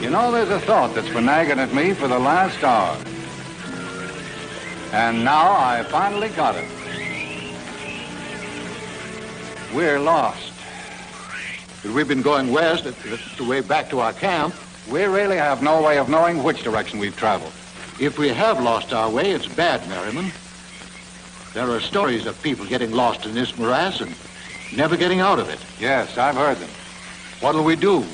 You know, there's a thought that's been nagging at me for the last hour. And now I finally got it. We're lost. But we've been going west, the way back to our camp. We really have no way of knowing which direction we've traveled. If we have lost our way, it's bad, Merriman. There are stories of people getting lost in this morass and never getting out of it. Yes, I've heard them. What'll we do?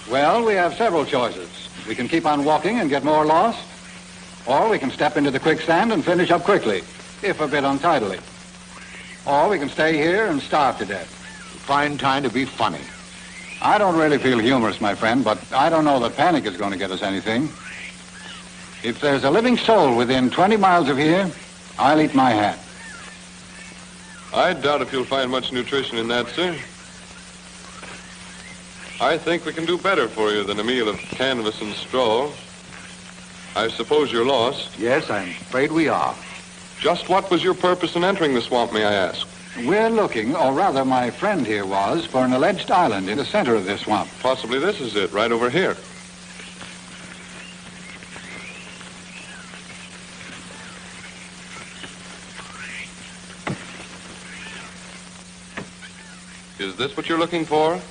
Well, we have several choices. We can keep on walking and get more lost, or we can step into the quicksand and finish up quickly, if a bit untidily. Or we can stay here and starve to death. Fine time to be funny. I don't really feel humorous, my friend, but I don't know that panic is going to get us anything. If there's a living soul within 20 miles of here, I'll eat my hat. I doubt if you'll find much nutrition in that, sir. I think we can do better for you than a meal of canvas and straw. I suppose you're lost. Yes, I'm afraid we are. Just what was your purpose in entering the swamp, may I ask? We're looking, or rather my friend here was, for an alleged island in the center of this swamp. Possibly this is it, right over here. Is this what you're looking for?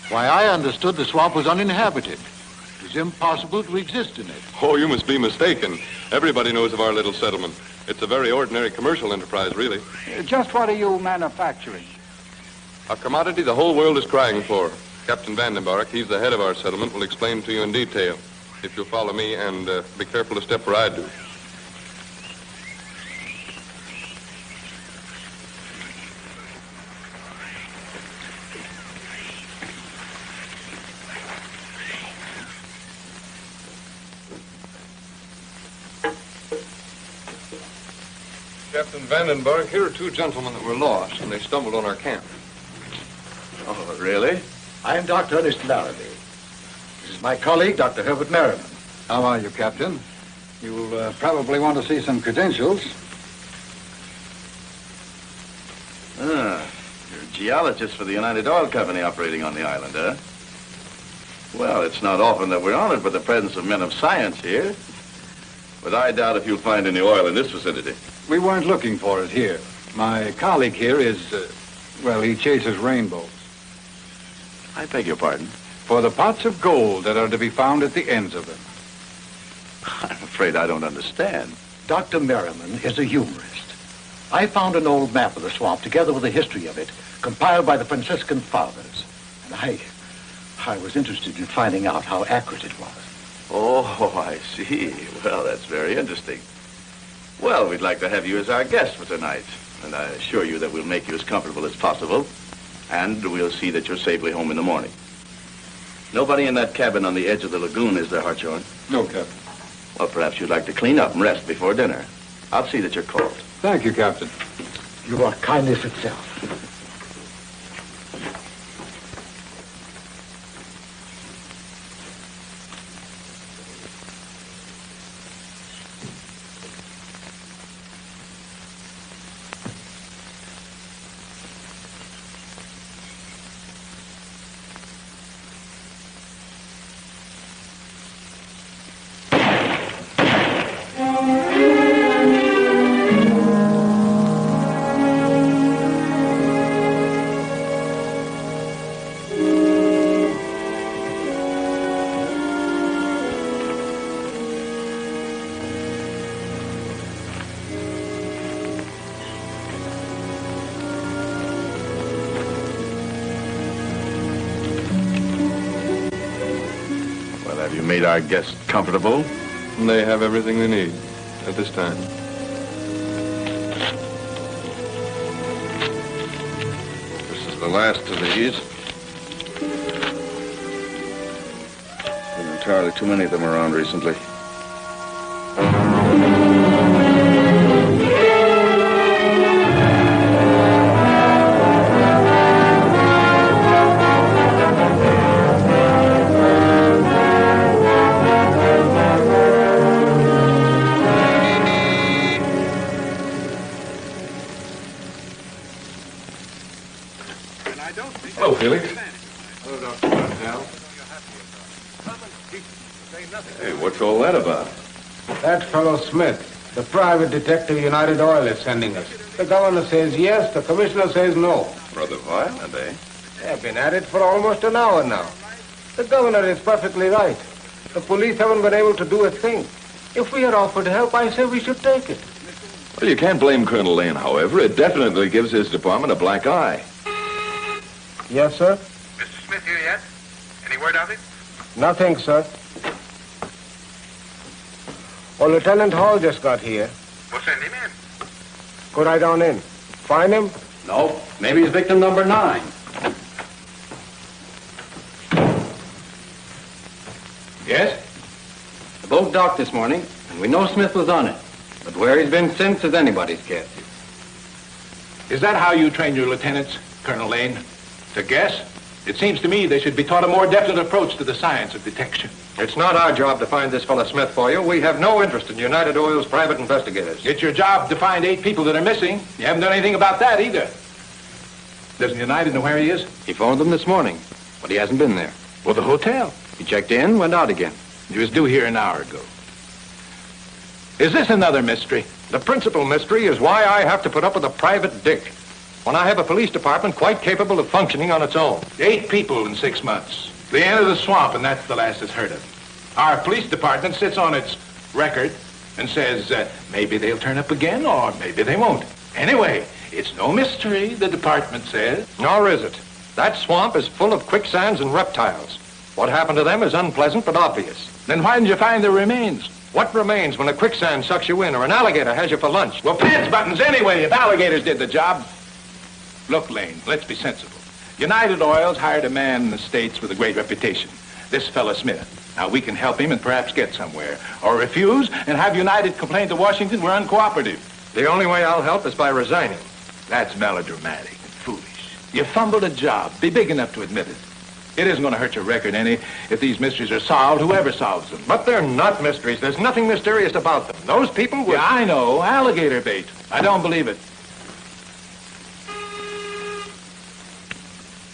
Why, I understood the swamp was uninhabited. It was impossible to exist in it. Oh, you must be mistaken. Everybody knows of our little settlement. It's a very ordinary commercial enterprise, really. Just what are you manufacturing? A commodity the whole world is crying for. Captain Vandercook, he's the head of our settlement, will explain to you in detail. If you'll follow me and be careful to step where I do. Captain Vandenberg, here are two gentlemen that were lost, and they stumbled on our camp. Oh, really? I'm Dr. Ernest Larrabee. This is my colleague, Dr. Herbert Merriman. How are you, Captain? You'll probably want to see some credentials. You're a geologist for the United Oil Company operating on the island, huh? Well, it's not often that we're honored with the presence of men of science here. But I doubt if you'll find any oil in this vicinity. We weren't looking for it here. My colleague here is, well, he chases rainbows. I beg your pardon? For the pots of gold that are to be found at the ends of them. I'm afraid I don't understand. Dr. Merriman is a humorist. I found an old map of the swamp together with a history of it, compiled by the Franciscan fathers. And I was interested in finding out how accurate it was. Oh, I see. Well, that's very interesting. Well, we'd like to have you as our guest for tonight. And I assure you that we'll make you as comfortable as possible. And we'll see that you're safely home in the morning. Nobody in that cabin on the edge of the lagoon, is there, Hartshorn? No, Captain. Well, perhaps you'd like to clean up and rest before dinner. I'll see that you're called. Thank you, Captain. You are kindness itself. Made our guests comfortable? And they have everything they need at this time. This is the last of these. Been entirely too many of them around recently. Hello, Felix. Hello, Dr. Martel. Hey, what's all that about? That fellow Smith, the private detective United Oil is sending us. The governor says yes, the commissioner says no. Rather violent, eh? They've been at it for almost an hour now. The governor is perfectly right. The police haven't been able to do a thing. If we had offered help, I say we should take it. Well, you can't blame Colonel Lane, however. It definitely gives his department a black eye. Yes, sir? Mr. Smith here yet? Any word of it? Nothing, sir. Oh, Lieutenant Hall just got here. We'll send him in. Go right on in. Find him? No, maybe he's victim number 9. Yes? The boat docked this morning, and we know Smith was on it. But where he's been since is anybody's guess. Is that how you train your lieutenants, Colonel Lane? To guess? It seems to me they should be taught a more definite approach to the science of detection. It's not our job to find this fellow Smith for you. We have no interest in United Oil's private investigators. It's your job to find 8 people that are missing. You haven't done anything about that either. Doesn't United know where he is? He phoned them this morning, but he hasn't been there. Well, the hotel. He checked in, went out again. He was due here an hour ago. Is this another mystery? The principal mystery is why I have to put up with a private dick when I have a police department quite capable of functioning on its own. 8 people in 6 months. The end of the swamp, and that's the last it's heard of. Our police department sits on its record and says maybe they'll turn up again or maybe they won't. Anyway, it's no mystery, the department says. Nor is it. That swamp is full of quicksands and reptiles. What happened to them is unpleasant but obvious. Then why didn't you find the remains? What remains when a quicksand sucks you in or an alligator has you for lunch? Well, pants buttons anyway, if alligators did the job. Look, Lane, let's be sensible. United Oil's hired a man in the States with a great reputation, this fella Smith. Now, we can help him and perhaps get somewhere. Or refuse and have United complain to Washington we're uncooperative. The only way I'll help is by resigning. That's melodramatic and foolish. You fumbled a job. Be big enough to admit it. It isn't going to hurt your record any if these mysteries are solved, whoever solves them. But they're not mysteries. There's nothing mysterious about them. Those people were... Yeah, I know. Alligator bait. I don't believe it.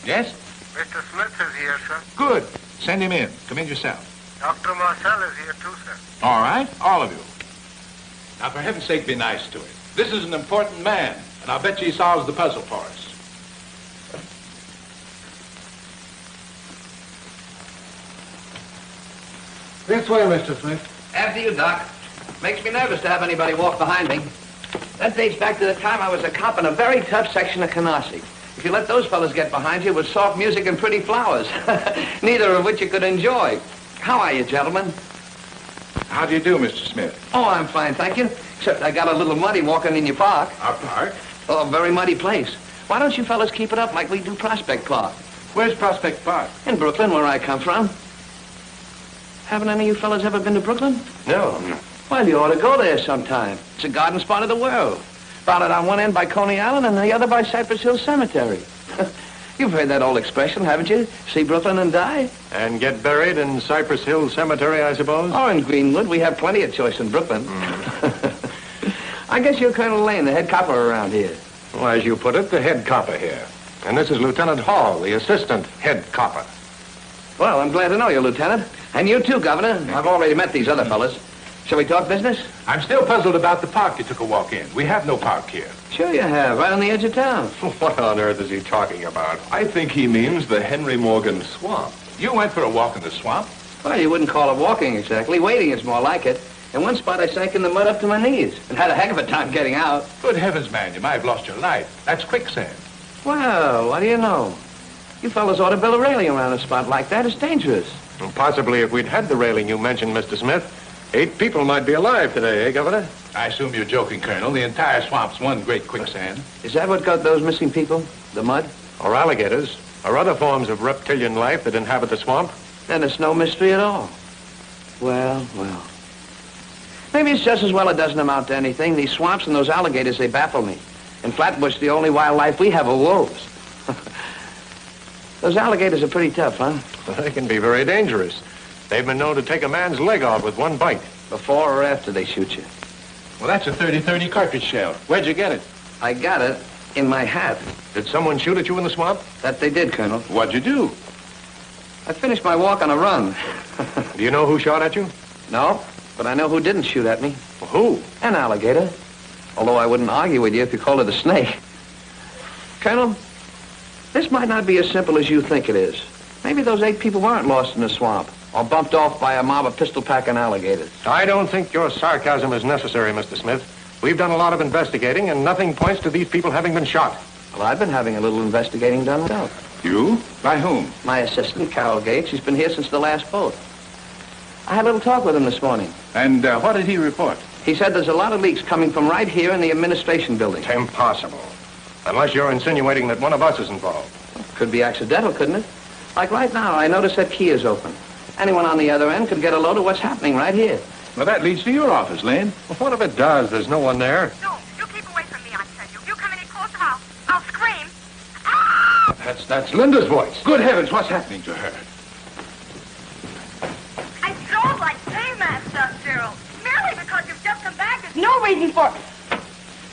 Yes? Mr. Smith is here, sir. Good. Send him in. Come in yourself. Dr. Marcel is here, too, sir. All right. All of you. Now, for heaven's sake, be nice to him. This is an important man, and I'll bet you he solves the puzzle for us. This way, Mr. Smith. After you, Doc. Makes me nervous to have anybody walk behind me. That dates back to the time I was a cop in a very tough section of Canarsie. If you let those fellas get behind you with soft music and pretty flowers, neither of which you could enjoy. How are you, gentlemen? How do you do, Mr. Smith? Oh, I'm fine, thank you. Except I got a little muddy walking in your park. Our park? Oh, a very muddy place. Why don't you fellas keep it up like we do Prospect Park? Where's Prospect Park? In Brooklyn, where I come from. Haven't any of you fellas ever been to Brooklyn? No. Well, you ought to go there sometime. It's a garden spot of the world. Bounded on one end by Coney Island and the other by Cypress Hill Cemetery. You've heard that old expression, haven't you? See Brooklyn and die? And get buried in Cypress Hill Cemetery, I suppose? Or in Greenwood. We have plenty of choice in Brooklyn. I guess you're Colonel Lane, the head copper around here. Well, as you put it, the head copper here. And this is Lieutenant Hall, the assistant head copper. Well, I'm glad to know you, Lieutenant. And you too, Governor. I've already met these other fellas. Shall we talk business? I'm still puzzled about the park you took a walk in. We have no park here. Sure you have, right on the edge of town. What on earth is he talking about? I think he means the Henry Morgan Swamp. You went for a walk in the swamp? Well, you wouldn't call it walking exactly. Wading is more like it. In one spot, I sank in the mud up to my knees and had a heck of a time getting out. Good heavens, man, you might have lost your life. That's quicksand. Well, what do you know? You fellas ought to build a railing around a spot like that. It's dangerous. Well, possibly if we'd had the railing you mentioned, Mr. Smith, 8 people might be alive today, eh, Governor? I assume you're joking, Colonel. The entire swamp's one great quicksand. Is that what got those missing people? The mud? Or alligators, or other forms of reptilian life that inhabit the swamp? Then it's no mystery at all. Well. Maybe it's just as well it doesn't amount to anything. These swamps and those alligators, they baffle me. In Flatbush, the only wildlife we have are wolves. Those alligators are pretty tough, huh? Well, they can be very dangerous. They've been known to take a man's leg off with one bite. Before or after they shoot you? Well, that's a 30-30 cartridge shell. Where'd you get it? I got it in my hat. Did someone shoot at you in the swamp? That they did, Colonel. What'd you do? I finished my walk on a run. Do you know who shot at you? No, but I know who didn't shoot at me. Well, who? An alligator. Although I wouldn't argue with you if you called it a snake. Colonel, this might not be as simple as you think it is. Maybe those 8 people weren't lost in the swamp or bumped off by a mob of pistol-packing alligators. I don't think your sarcasm is necessary, Mr. Smith. We've done a lot of investigating, and nothing points to these people having been shot. Well, I've been having a little investigating done myself. You? By whom? My assistant, Carol Gates. She's been here since the last boat. I had a little talk with him this morning. And what did he report? He said there's a lot of leaks coming from right here in the administration building. It's impossible. Unless you're insinuating that one of us is involved. Could be accidental, couldn't it? Like right now, I noticed that key is open. Anyone on the other end could get a load of what's happening right here. Well, that leads to your office, Lane. Well, what if it does? There's no one there. No, you keep away from me, I tell you. You come any closer, I'll scream. Ah! That's Linda's voice. Good heavens, what's happening to her? I don't like paymaster, Cyril. Merely because you've just come back, there's no reason for...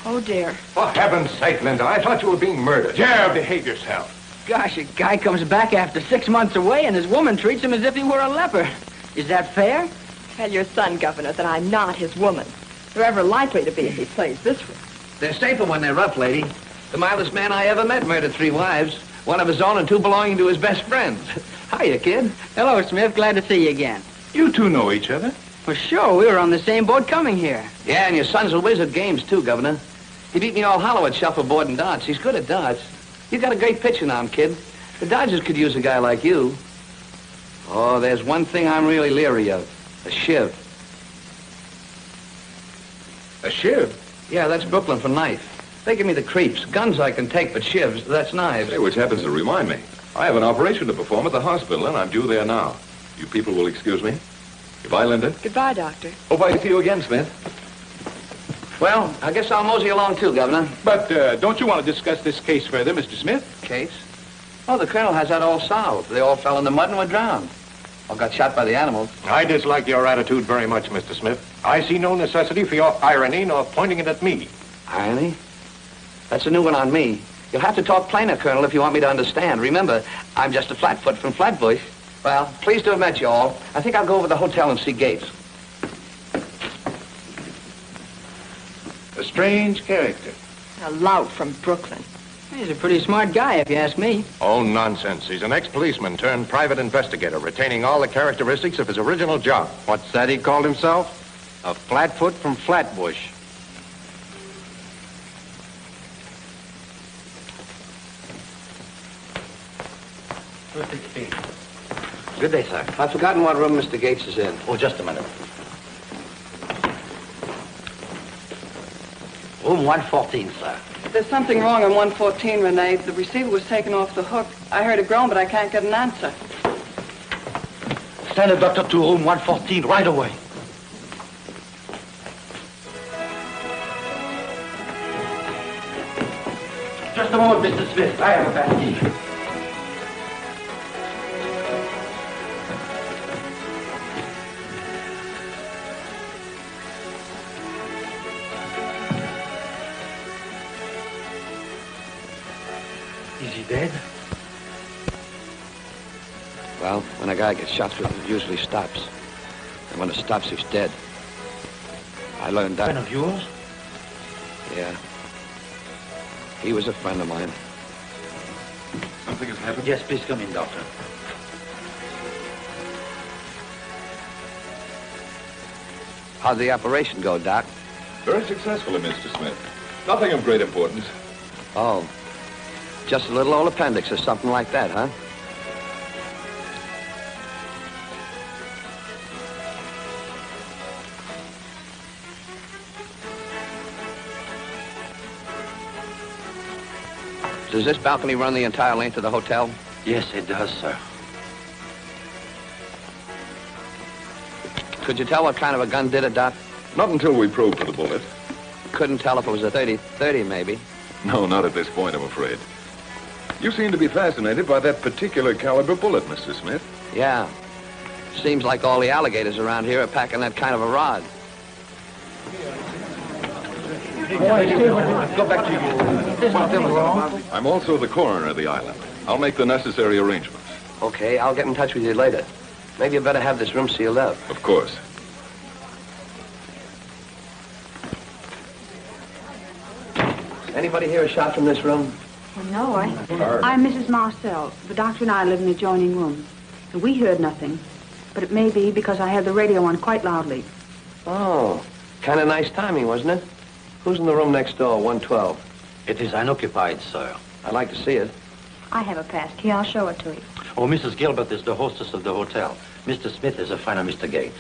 Oh, dear. For heaven's sake, Linda, I thought you were being murdered. Yeah, behave yourself. Gosh, a guy comes back after 6 months away and his woman treats him as if he were a leper. Is that fair? Tell your son, Governor, that I'm not his woman. They're ever likely to be if he plays this way. They're safer when they're rough, lady. The mildest man I ever met murdered 3 wives. 1 of his own and 2 belonging to his best friends. Hiya, kid. Hello, Smith. Glad to see you again. You two know each other? Well, sure. We were on the same boat coming here. Yeah, and your son's a whiz at games, too, Governor. He beat me all hollow at shuffleboard and darts. He's good at darts. You got a great pitching arm, kid. The Dodgers could use a guy like you. Oh, there's one thing I'm really leery of. A shiv. A shiv? Yeah, that's Brooklyn for knife. They give me the creeps. Guns I can take, but shivs, that's knives. Hey, which happens to remind me. I have an operation to perform at the hospital, and I'm due there now. You people will excuse me. Goodbye, Linda. Goodbye, Doctor. Hope I see you again, Smith. Well, I guess I'll mosey along too, Governor. But don't you want to discuss this case further, Mr. Smith? Case? Oh, the colonel has that all solved. They all fell in the mud and were drowned. Or got shot by the animals. I dislike your attitude very much, Mr. Smith. I see no necessity for your irony nor pointing it at me. Irony? That's a new one on me. You'll have to talk plainer, Colonel, if you want me to understand. Remember, I'm just a flatfoot from Flatbush. Well, pleased to have met you all. I think I'll go over to the hotel and see Gates. A strange character. A lout from Brooklyn. He's a pretty smart guy, if you ask me. Oh, nonsense. He's an ex-policeman turned private investigator, retaining all the characteristics of his original job. What's that he called himself? A flatfoot from Flatbush. Good day, sir. I've forgotten what room Mr. Gates is in. Oh, just a minute. Room 114, sir. There's something wrong on 114, Renee. The receiver was taken off the hook. I heard a groan, but I can't get an answer. Send a doctor to room 114 right away. Just a moment, Mr. Smith. I have a bad key. Is he dead? Well, when a guy gets shot through, it usually stops. And when it stops, he's dead. I learned that. Friend of yours? Yeah. He was a friend of mine. Something has happened? Yes, please come in, doctor. How'd the operation go, Doc? Very successfully, Mr. Smith. Nothing of great importance. Oh. Just a little old appendix or something like that, huh? Does this balcony run the entire length of the hotel? Yes, it does, sir. Could you tell what kind of a gun did it, Doc? Not until we probe for the bullet. Couldn't tell if it was a 30-30, maybe. No, not at this point, I'm afraid. You seem to be fascinated by that particular caliber bullet, Mr. Smith. Yeah. Seems like all the alligators around here are packing that kind of a rod. Go back to you. I'm also the coroner of the island. I'll make the necessary arrangements. Okay, I'll get in touch with you later. Maybe you better have this room sealed up. Of course. Anybody hear a shot from this room? Well, no, I'm Mrs. Marcel. The doctor and I live in the adjoining room. We heard nothing, but it may be because I had the radio on quite loudly. Oh, kind of nice timing, wasn't it? Who's in the room next door, 112? It is unoccupied, sir. I'd like to see it. I have a pass key. I'll show it to you. Oh, Mrs. Gilbert is the hostess of the hotel. Mr. Smith is a friend of Mr. Gates.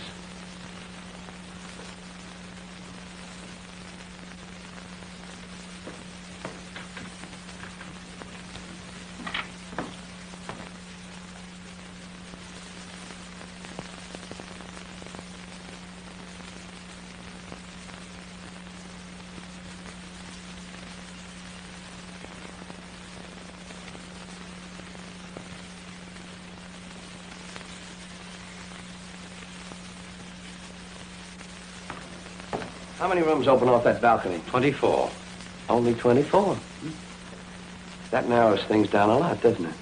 How many rooms open off that balcony? 24. Only 24. That narrows things down a lot, doesn't it?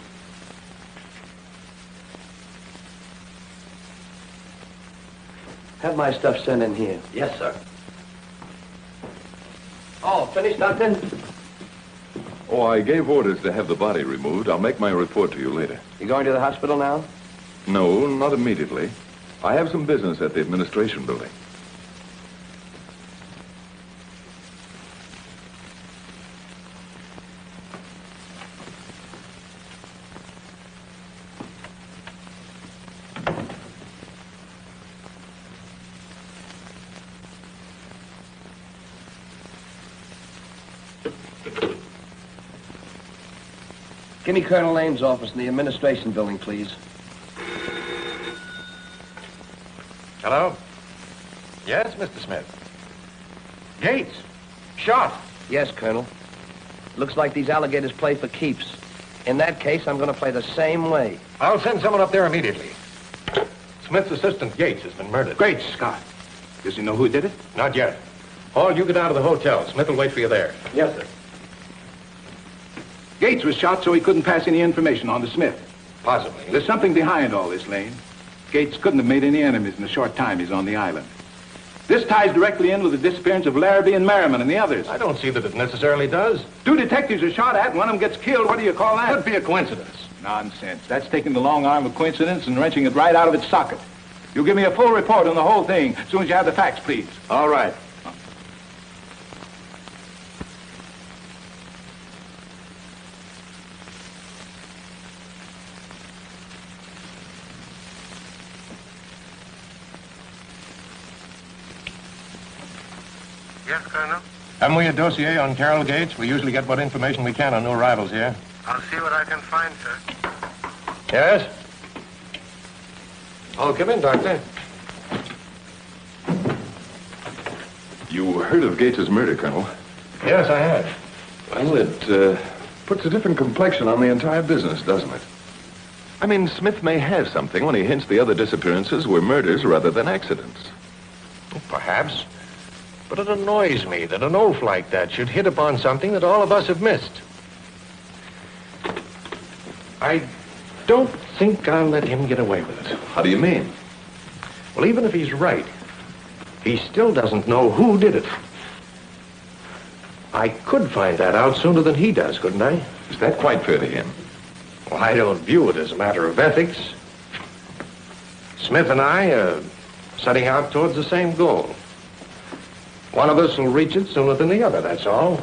Have my stuff sent in here. Yes, sir. Oh, finished, Doctor? Oh, I gave orders to have the body removed. I'll make my report to you later. You going to the hospital now? No, not immediately. I have some business at the administration building. Give me Colonel Lane's office in the administration building, please. Hello? Yes, Mr. Smith. Gates. Shot. Yes, Colonel. Looks like these alligators play for keeps. In that case, I'm going to play the same way. I'll send someone up there immediately. Smith's assistant, Gates, has been murdered. Great Scott. Does he know who did it? Not yet. Paul, you get out of the hotel. Smith will wait for you there. Yes, sir. Gates was shot so he couldn't pass any information on to Smith. Possibly. There's something behind all this, Lane. Gates couldn't have made any enemies in the short time he's on the island. This ties directly in with the disappearance of Larrabee and Merriman and the others. I don't see that it necessarily does. Two detectives are shot at and one of them gets killed. What do you call that? Could be a coincidence. Nonsense. That's taking the long arm of coincidence and wrenching it right out of its socket. You'll give me a full report on the whole thing as soon as you have the facts, please. All right. Yes, Colonel? Haven't we a dossier on Carol Gates? We usually get what information we can on new arrivals here. I'll see what I can find, sir. Yes? Oh, come in, Doctor. You heard of Gates's murder, Colonel? Yes, I had. Well, it puts a different complexion on the entire business, doesn't it? I mean, Smith may have something when he hints the other disappearances were murders rather than accidents. Perhaps. But it annoys me that an oaf like that should hit upon something that all of us have missed. I don't think I'll let him get away with it. How do you mean? Well, even if he's right, he still doesn't know who did it. I could find that out sooner than he does, couldn't I? Is that quite fair to him? Well, I don't view it as a matter of ethics. Smith and I are setting out towards the same goal. One of us will reach it sooner than the other, that's all.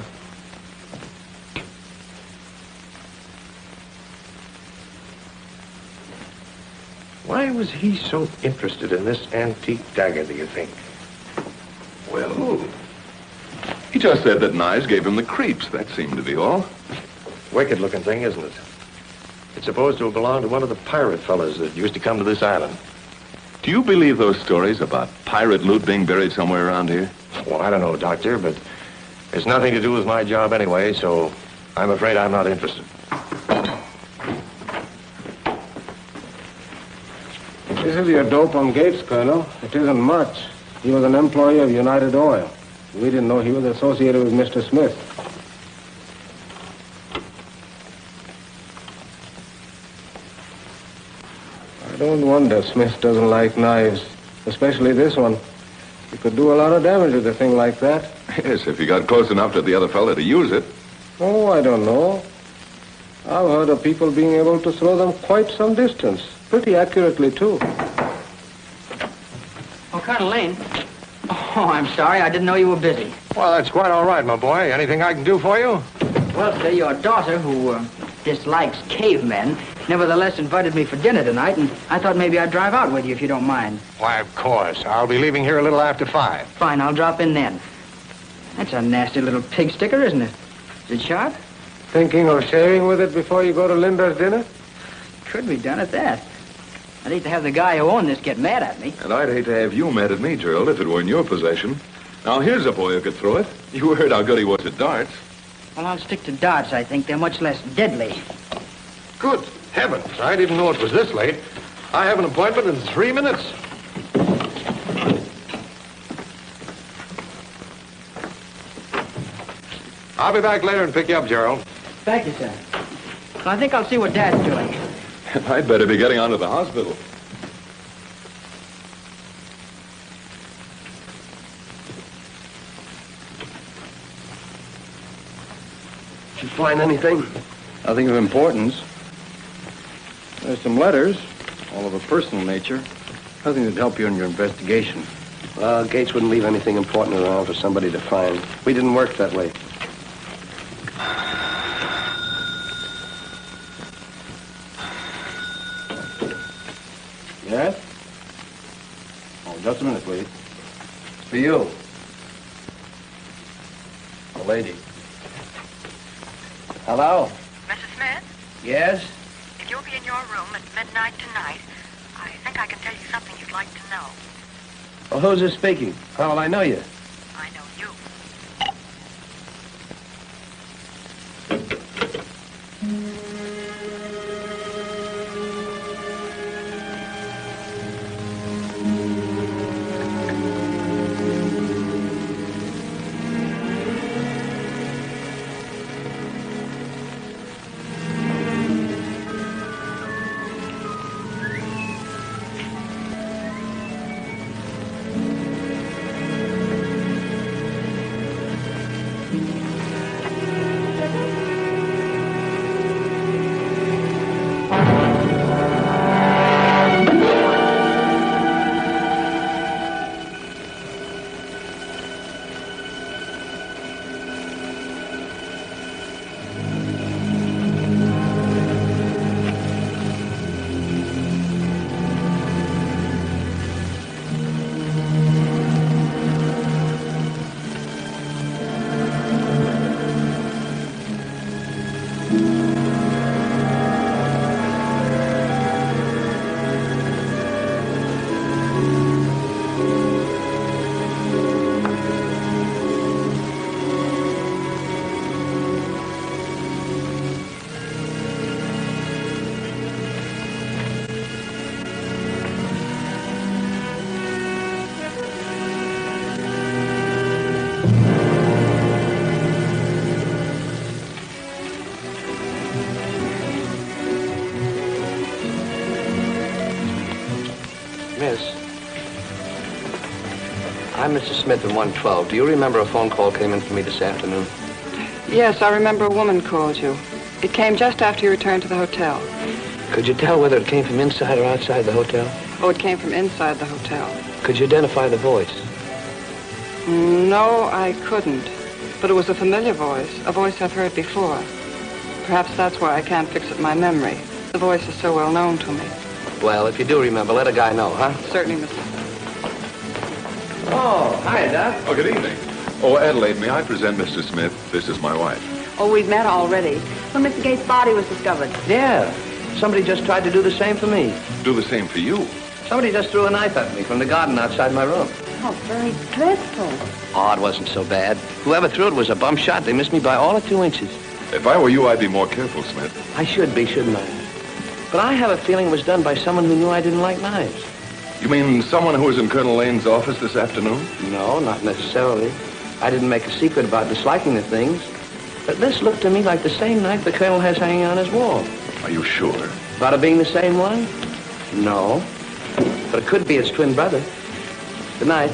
Why was he so interested in this antique dagger, do you think? Well, he just said that knives gave him the creeps. That seemed to be all. Wicked-looking thing, isn't it? It's supposed to have belonged to one of the pirate fellas that used to come to this island. Do you believe those stories about pirate loot being buried somewhere around here? Well, I don't know, Doctor, but it's nothing to do with my job anyway, so I'm afraid I'm not interested. This is your dope on Gates, Colonel. It isn't much. He was an employee of United Oil. We didn't know he was associated with Mr. Smith. I don't wonder Smith doesn't like knives, especially this one. You could do a lot of damage with a thing like that. Yes, if you got close enough to the other fella to use it. Oh, I don't know. I've heard of people being able to throw them quite some distance. Pretty accurately, too. Oh, Colonel Lane. Oh, I'm sorry. I didn't know you were busy. Well, that's quite all right, my boy. Anything I can do for you? Well, sir, your daughter, who dislikes cavemen, nevertheless invited me for dinner tonight, and I thought maybe I'd drive out with you if you don't mind. Why, of course. I'll be leaving here a little after 5. Fine, I'll drop in then. That's a nasty little pig sticker, isn't it? Is it sharp? Thinking of sharing with it before you go to Linda's dinner? Could be done at that. I'd hate to have the guy who owned this get mad at me. And I'd hate to have you mad at me, Gerald, if it were in your possession. Now, here's a boy who could throw it. You heard how good he was at darts. Well, I'll stick to darts, I think. They're much less deadly. Good heavens. I didn't know it was this late. I have an appointment in 3 minutes. I'll be back later and pick you up, Gerald. Thank you, sir. Well, I think I'll see what Dad's doing. I'd better be getting on to the hospital. Did you find anything? Nothing of importance. There's some letters, all of a personal nature. Nothing that'd help you in your investigation. Well, Gates wouldn't leave anything important around for somebody to find. We didn't work that way. Yes? Oh, just a minute, please. For you. The lady. Hello? Mrs. Smith, Yes? if you'll be in your room at midnight tonight, I think I can tell you something you'd like to know. Well, who's this speaking? How will I know you? I know you. I'm Mr. Smith in 112. Do you remember a phone call came in for me this afternoon? Yes, I remember a woman called you. It came just after you returned to the hotel. Could you tell whether it came from inside or outside the hotel? Oh, it came from inside the hotel. Could you identify the voice? No, I couldn't. But it was a familiar voice, a voice I've heard before. Perhaps that's why I can't fix it in my memory. The voice is so well known to me. Well, if you do remember, let a guy know, huh? Certainly, Mr. Oh, hi, Doc. Oh, good evening. Oh, Adelaide, may I present Mr. Smith? This is my wife. Oh, we've met already. When Mr. Gates' body was discovered. Yeah. Somebody just tried to do the same for me. Do the same for you. Somebody just threw a knife at me from the garden outside my room. Oh, very dreadful. Oh, it wasn't so bad. Whoever threw it was a bum shot. They missed me by all of 2 inches. If I were you, I'd be more careful, Smith. I should be, shouldn't I? But I have a feeling it was done by someone who knew I didn't like knives. You mean someone who was in Colonel Lane's office this afternoon? No, not necessarily. I didn't make a secret about disliking the things. But this looked to me like the same knife the Colonel has hanging on his wall. Are you sure? About it being the same one? No. But it could be its twin brother. Good night.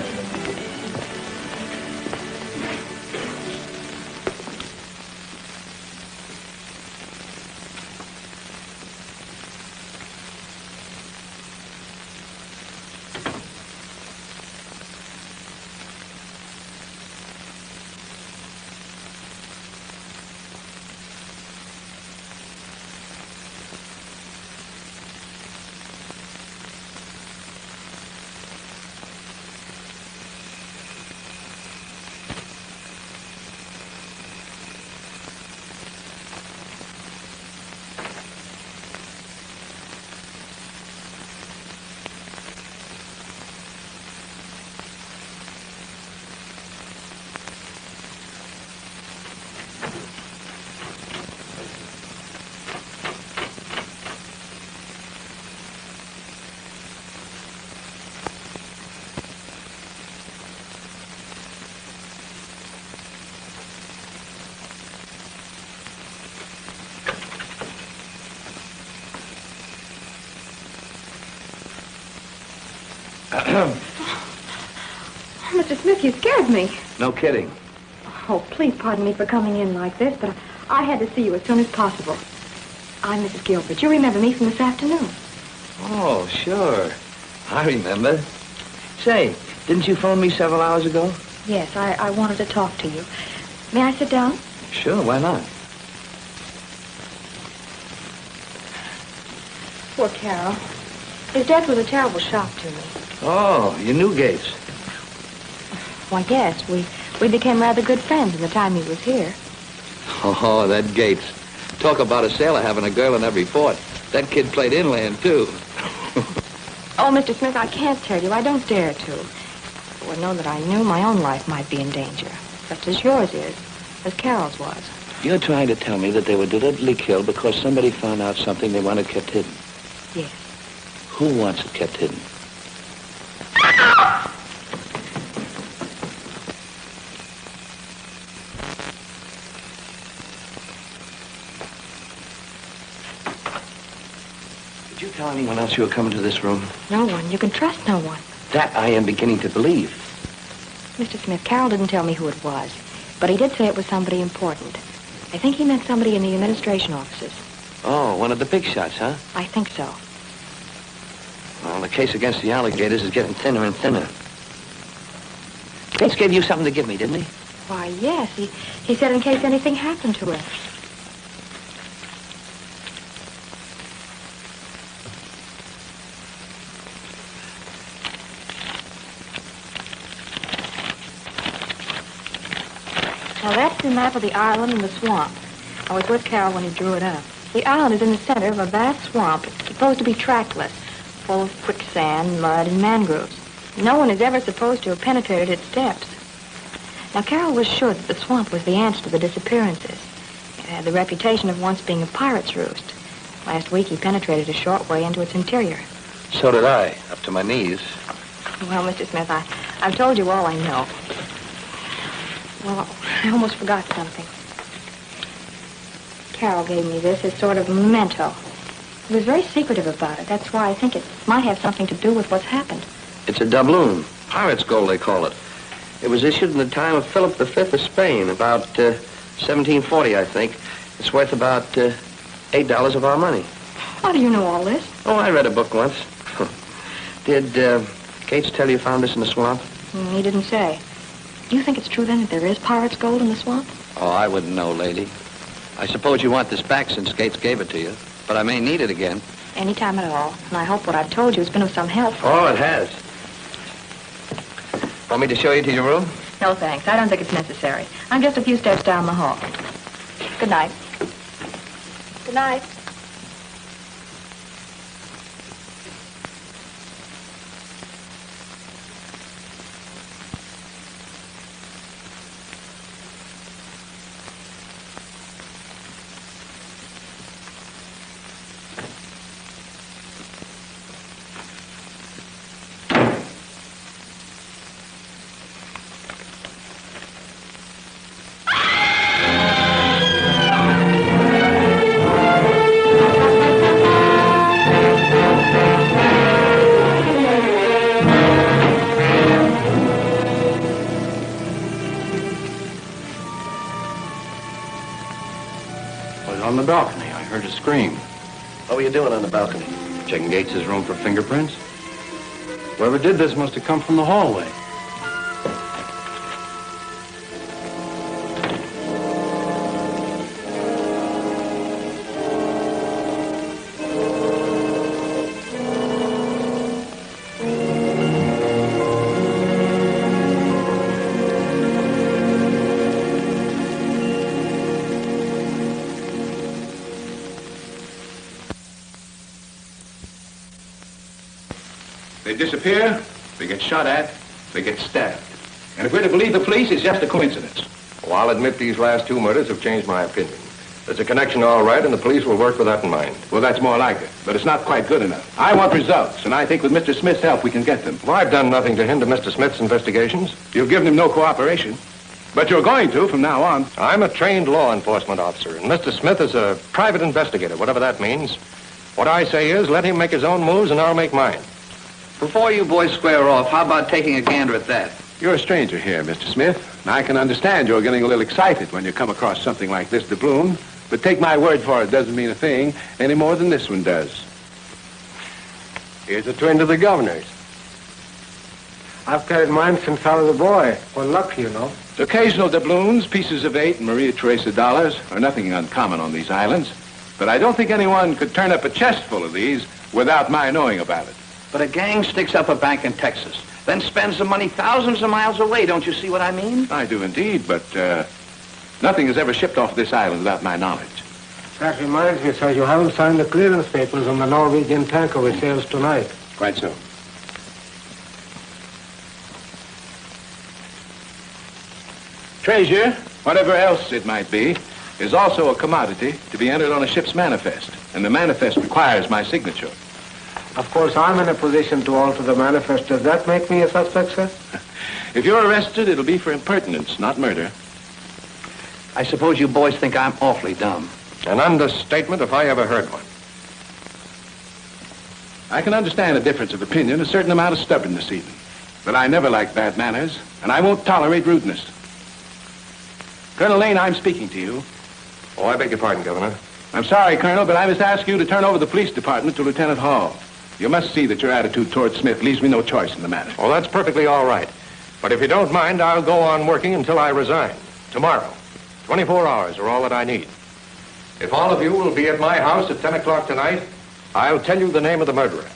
Mr. Smith, you scared me. No kidding. Oh, please pardon me for coming in like this, but I had to see you as soon as possible. I'm Mrs. Gilbert. You remember me from this afternoon. Oh, sure. I remember. Say, didn't you phone me several hours ago? Yes, I wanted to talk to you. May I sit down? Sure, why not? Poor Carol. His death was a terrible shock to me. Oh, you knew Gates. Why, yes, we became rather good friends in the time he was here. Oh, that Gates. Talk about a sailor having a girl in every port. That kid played inland, too. Oh, Mr. Smith, I can't tell you. I don't dare to. I would know that I knew my own life might be in danger, just as yours is, as Carol's was. You're trying to tell me that they were deliberately killed because somebody found out something they wanted kept hidden? Yes. Who wants it kept hidden? Did you tell anyone else you were coming to this room? No one. You can trust no one. That I am beginning to believe. Mr. Smith, Carol didn't tell me who it was, but he did say it was somebody important. I think he meant somebody in the administration offices. Oh, one of the big shots, huh? I think so. Well, the case against the alligators is getting thinner and thinner. Gates gave you something to give me, didn't he? Why, yes. He said in case anything happened to her. Now, that's the map of the island and the swamp. I was with Carol when he drew it up. The island is in the center of a vast swamp. It's supposed to be trackless, full of quicksand, mud, and mangroves. No one is ever supposed to have penetrated its depths. Now, Carol was sure that the swamp was the answer to the disappearances. It had the reputation of once being a pirate's roost. Last week, he penetrated a short way into its interior. So did I, up to my knees. Well, Mr. Smith, I've told you all I know. Well, I almost forgot something. Carol gave me this as sort of a memento. He was very secretive about it. That's why I think it might have something to do with what's happened. It's a doubloon. Pirate's gold, they call it. It was issued in the time of Philip V of Spain, about 1740, I think. It's worth about $8 of our money. How do you know all this? Oh, I read a book once. Did Gates tell you found this in the swamp? He didn't say. Do you think it's true, then, that there is pirate's gold in the swamp? Oh, I wouldn't know, lady. I suppose you want this back since Gates gave it to you, but I may need it again. Any time at all. And I hope what I've told you has been of some help. Oh, it has. Want me to show you to your room? No, thanks. I don't think it's necessary. I'm just a few steps down the hall. Good night. Good night. the balcony. I heard a scream. What were you doing on the balcony? Checking Gates' room for fingerprints. Whoever did this must have come from the hallway. They disappear, they get shot at, they get stabbed. And if we're to believe the police, it's just a coincidence. Well, I'll admit these last two murders have changed my opinion. There's a connection all right, and the police will work with that in mind. Well, that's more like it, but it's not quite good enough. I want results, and I think with Mr. Smith's help, we can get them. Well, I've done nothing to hinder Mr. Smith's investigations. You've given him no cooperation, but you're going to from now on. I'm a trained law enforcement officer, and Mr. Smith is a private investigator, whatever that means. What I say is, let him make his own moves, and I'll make mine. Before you boys square off, how about taking a gander at that? You're a stranger here, Mr. Smith, and I can understand you're getting a little excited when you come across something like this doubloon, but take my word for it, doesn't mean a thing any more than this one does. Here's a twin to the governor's. I've carried mine since I was a boy. Well, luck, you know. Occasional doubloons, pieces of 8 and Maria Theresa dollars are nothing uncommon on these islands, but I don't think anyone could turn up a chest full of these without my knowing about it. But a gang sticks up a bank in Texas, then spends the money thousands of miles away. Don't you see what I mean? I do indeed, but nothing is ever shipped off this island without my knowledge. That reminds me, sir, you haven't signed the clearance papers on the Norwegian tanker which sails tonight. Quite so. Treasure, whatever else it might be, is also a commodity to be entered on a ship's manifest, and the manifest requires my signature. Of course, I'm in a position to alter the manifest. Does that make me a suspect, sir? If you're arrested, it'll be for impertinence, not murder. I suppose you boys think I'm awfully dumb. An understatement if I ever heard one. I can understand a difference of opinion, a certain amount of stubbornness even. But I never liked bad manners, and I won't tolerate rudeness. Colonel Lane, I'm speaking to you. Oh, I beg your pardon, Governor. I'm sorry, Colonel, but I must ask you to turn over the police department to Lieutenant Hall. You must see that your attitude towards Smith leaves me no choice in the matter. Oh, that's perfectly all right. But if you don't mind, I'll go on working until I resign. Tomorrow. 24 hours are all that I need. If all of you will be at my house at 10 o'clock tonight, I'll tell you the name of the murderer.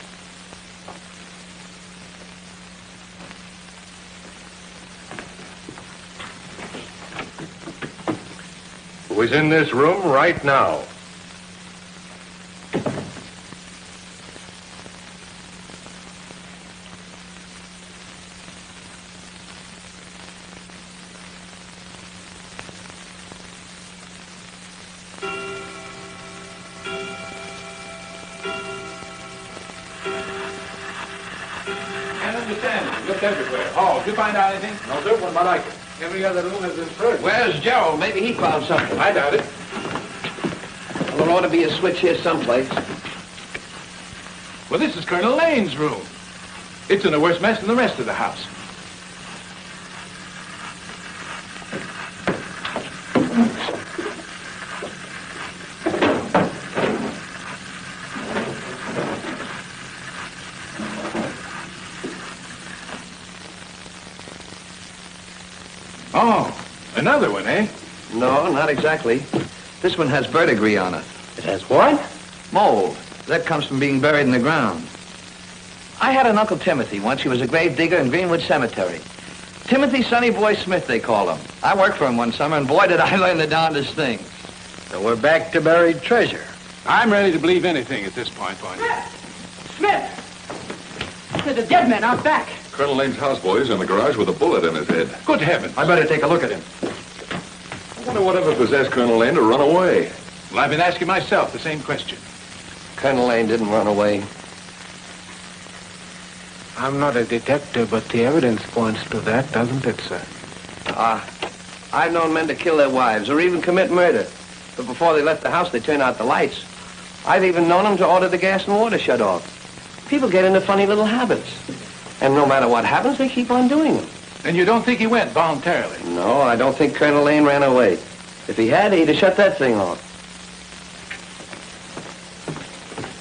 Who is in this room right now? Looked everywhere. Hall, did you find out anything? No, sir. What about Ike? Every other room has been searched. Where's Gerald? Maybe he found something. I doubt it. Well, there ought to be a switch here someplace. Well, this is Colonel Lane's room. It's in a worse mess than the rest of the house. Oh, another one, eh? No, not exactly. This one has verdigris on it. It has what? Mold. That comes from being buried in the ground. I had an Uncle Timothy once. He was a grave digger in Greenwood Cemetery. Timothy Sonny Boy Smith, they call him. I worked for him one summer, and boy, did I learn the darndest things. So we're back to buried treasure. I'm ready to believe anything at this point, Boyd. Smith! There's a dead man out back. Colonel Lane's houseboy is in the garage with a bullet in his head. Good heavens. I better take a look at him. I wonder whatever possessed Colonel Lane to run away. Well, I've been asking myself the same question. Colonel Lane didn't run away. I'm not a detective, but the evidence points to that, doesn't it, sir? I've known men to kill their wives or even commit murder. But before they left the house, they turn out the lights. I've even known them to order the gas and water shut off. People get into funny little habits. And no matter what happens, they keep on doing them. And you don't think he went voluntarily? No, I don't think Colonel Lane ran away. If he had, he'd have shut that thing off.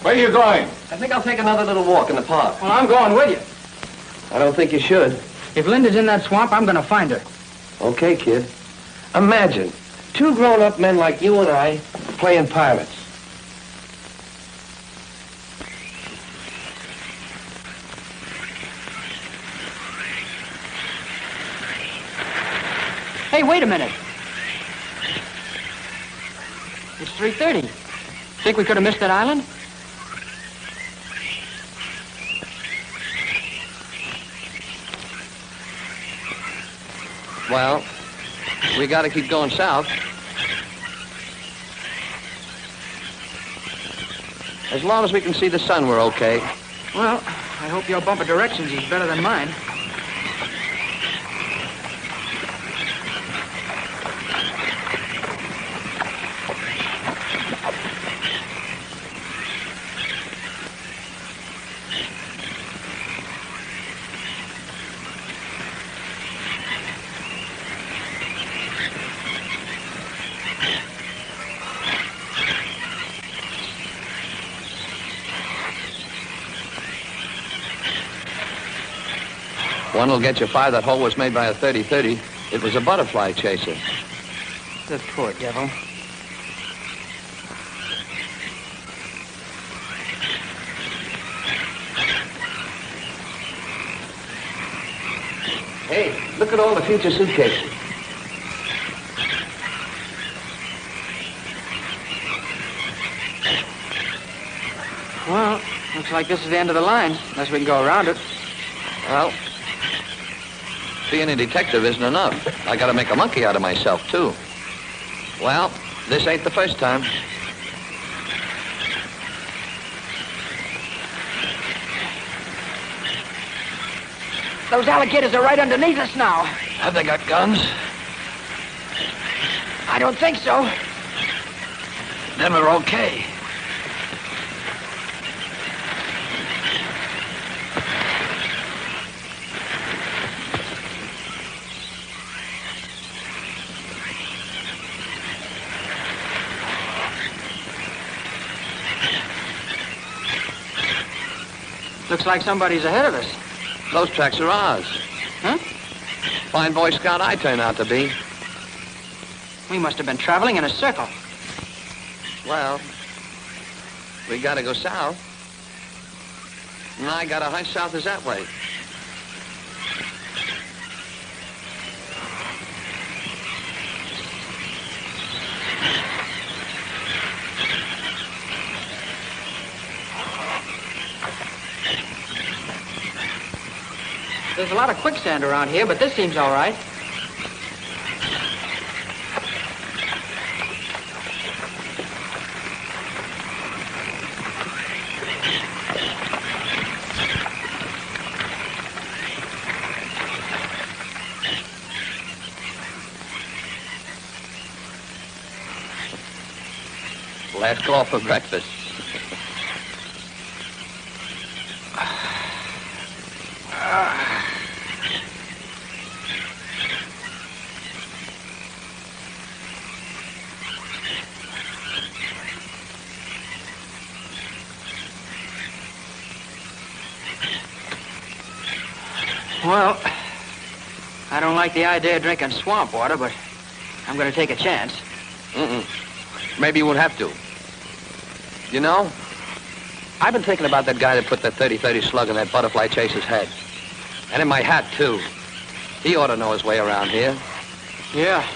Where are you going? I think I'll take another little walk in the park. Well, I'm going with you. I don't think you should. If Linda's in that swamp, I'm going to find her. Okay, kid. Imagine 2 grown-up men like you and I playing pirates. Hey, wait a minute. It's 3:30. Think we could have missed that island? Well, we got to keep going south. As long as we can see the sun, we're okay. Well, I hope your bumper directions is better than mine. One will get you 5. That hole was made by a 30-30. It was a butterfly chaser. The poor devil. Hey, look at all the future suitcases. Well, looks like this is the end of the line, unless we can go around it. Well, being a detective isn't enough. I got to make a monkey out of myself, too. Well, this ain't the first time. Those alligators are right underneath us now. Have they got guns? I don't think so. Then we're okay. Looks like somebody's ahead of us. Those tracks are ours. Huh? Fine Boy Scout I turned out to be. We must have been traveling in a circle. Well, we gotta go south. And I got a hunch south is that way. There's a lot of quicksand around here, but this seems all right. Last call for breakfast. Well, I don't like the idea of drinking swamp water, but I'm going to take a chance. Maybe you won't have to. You know, I've been thinking about that guy that put that 30-30 slug in that butterfly chaser's head. And in my hat, too. He ought to know his way around here. Yeah,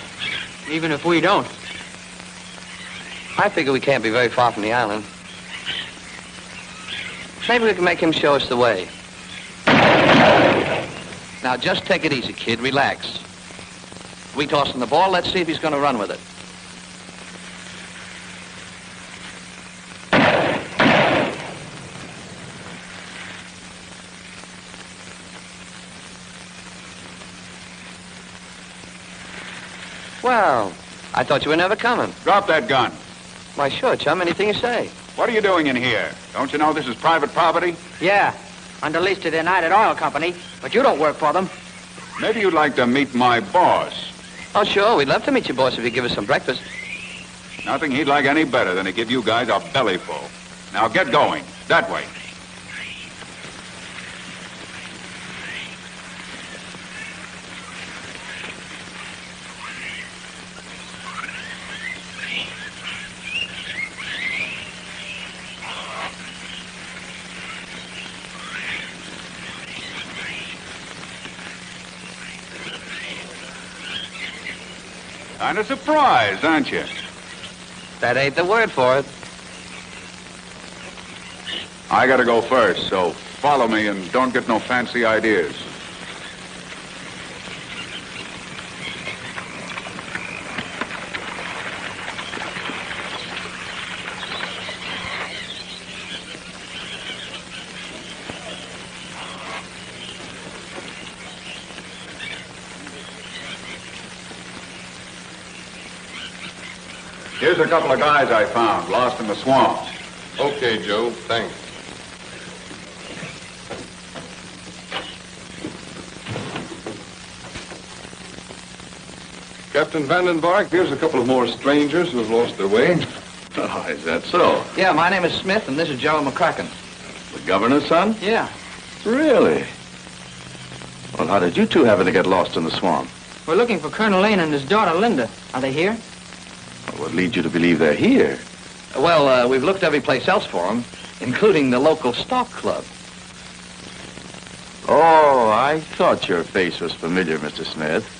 even if we don't. I figure we can't be very far from the island. Maybe we can make him show us the way. Now, just take it easy, kid. Relax. We tossing the ball. Let's see if he's going to run with it. Well, I thought you were never coming. Drop that gun. Why, sure, chum. Anything you say. What are you doing in here? Don't you know this is private property? Yeah, under lease to the United Oil Company, but you don't work for them. Maybe you'd like to meet my boss. Oh, sure. We'd love to meet you, boss, if you give us some breakfast. Nothing he'd like any better than to give you guys a bellyful. Now get going. That way. Kind of surprised, aren't you? That ain't the word for it. I gotta go first, so follow me and don't get no fancy ideas. Here's a couple of guys I found, lost in the swamp. Okay, Joe, thanks. Captain Vandenberg, here's a couple of more strangers who have lost their way. Oh, is that so? Yeah, my name is Smith, and this is Joe McCracken. The governor's son? Yeah. Really? Well, how did you two happen to get lost in the swamp? We're looking for Colonel Lane and his daughter, Linda. Are they here? Well, what leads you to believe they're here? Well, we've looked every place else for them, including the local stock club. Oh, I thought your face was familiar, Mr. Smith.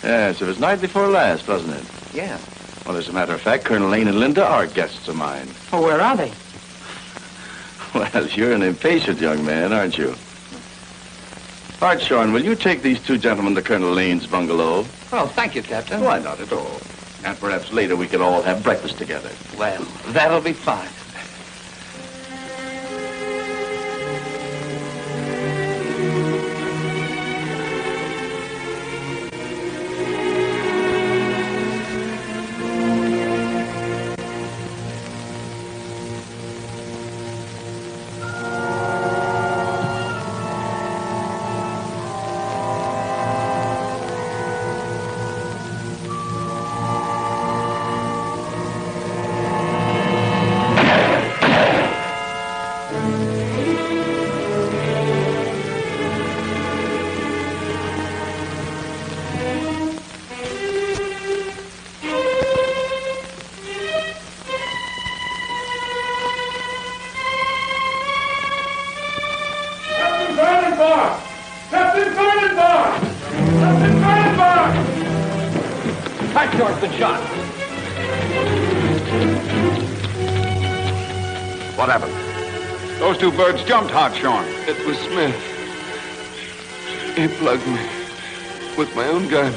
Yes, it was night before last, wasn't it? Yeah. Well, as a matter of fact, Colonel Lane and Linda are guests of mine. Well, where are they? Well, you're an impatient young man, aren't you? Hartshorn, will you take these two gentlemen to Colonel Lane's bungalow? Well, thank you, Captain. Why not at all? And perhaps later we could all have breakfast together. Well, that'll be fine. Been shot. What happened? Those two birds jumped, Hartshorn. It was Smith. He plugged me with my own gun.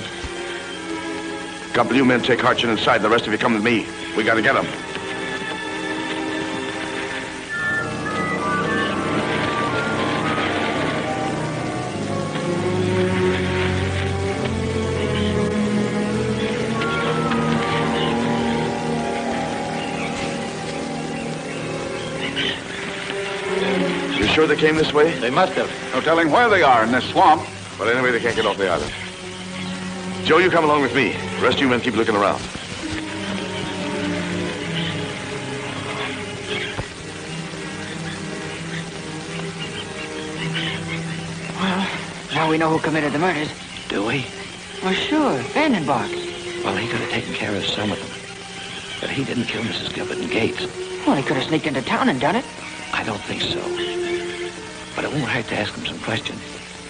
Couple of you men take Hartshorn inside. The rest of you come with me. We gotta get him. Sure they came this way? They must have. No telling where they are in this swamp. But anyway, they can't get off the island. Joe, you come along with me. The rest of you men keep looking around. Well, now we know who committed the murders. Do we? Well, sure, Vandenberg. Well, he could have taken care of some of them. But he didn't kill Mrs. Gilbert and Gates. Well, he could have sneaked into town and done it. I don't think so. But it won't hurt to ask him some questions.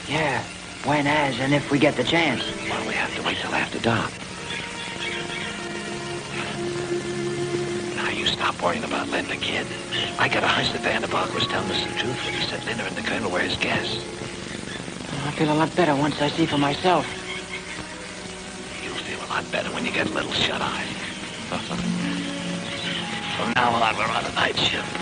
Yeah, when, as, and if we get the chance. Well, we have to wait till after dark. Now, you stop worrying about Linda, kid. I got a hunch that Vandercook was telling us the truth when he said Linda and the Colonel were his guests. I feel a lot better once I see for myself. You'll feel a lot better when you get a little shut-eye. From now on, we're on a night shift.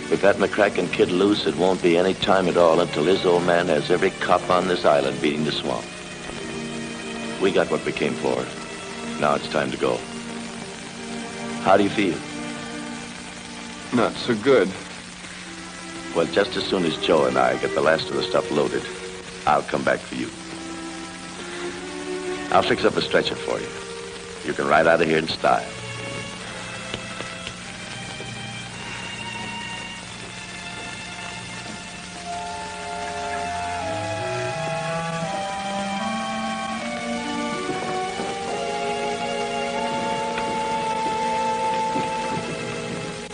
The With that McCracken kid loose, it won't be any time at all until his old man has every cop on this island beating the swamp. We got what we came for. Now it's time to go. How do you feel? Not so good. Well, just as soon as Joe and I get the last of the stuff loaded, I'll come back for you. I'll fix up a stretcher for you. You can ride out of here in style.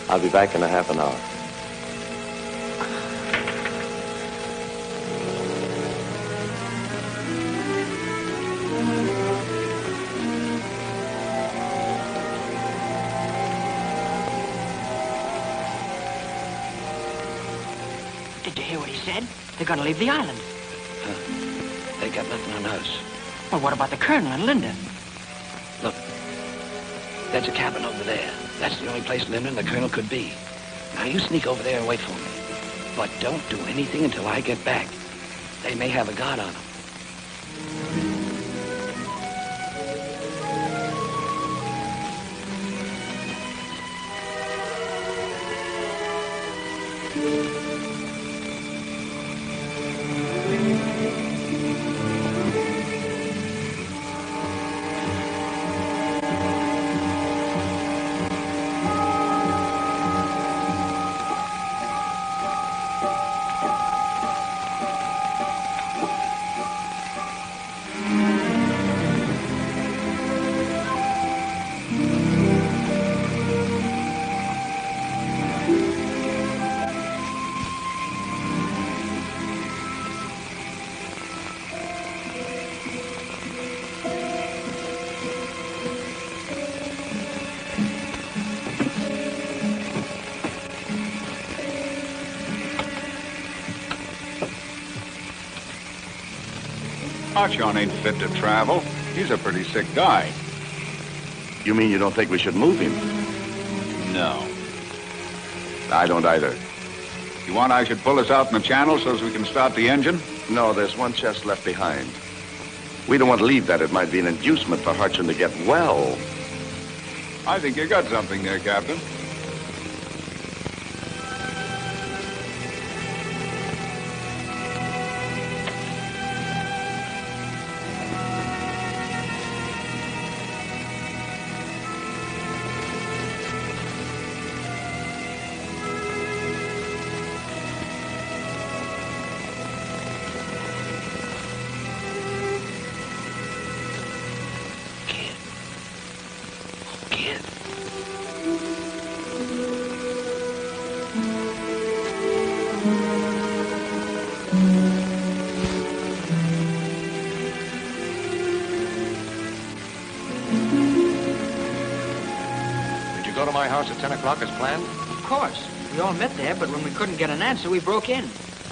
I'll be back in a half an hour. Did you hear what he said? They're going to leave the island. They got nothing on us. Well, what about the Colonel and Linda? Look, there's a cabin over there. That's the only place Linda and the Colonel could be. Now, you sneak over there and wait for me. But don't do anything until I get back. They may have a guard on them. Archon ain't fit to travel. He's a pretty sick guy. You mean you don't think we should move him? No. I don't either. You want I should pull us out in the channel so as we can start the engine? No, there's one chest left behind. We don't want to leave that. It might be an inducement for Hartson to get well. I think you got something there, Captain. Go to my house at 10 o'clock as planned? Of course. We all met there, but when we couldn't get an answer, we broke in.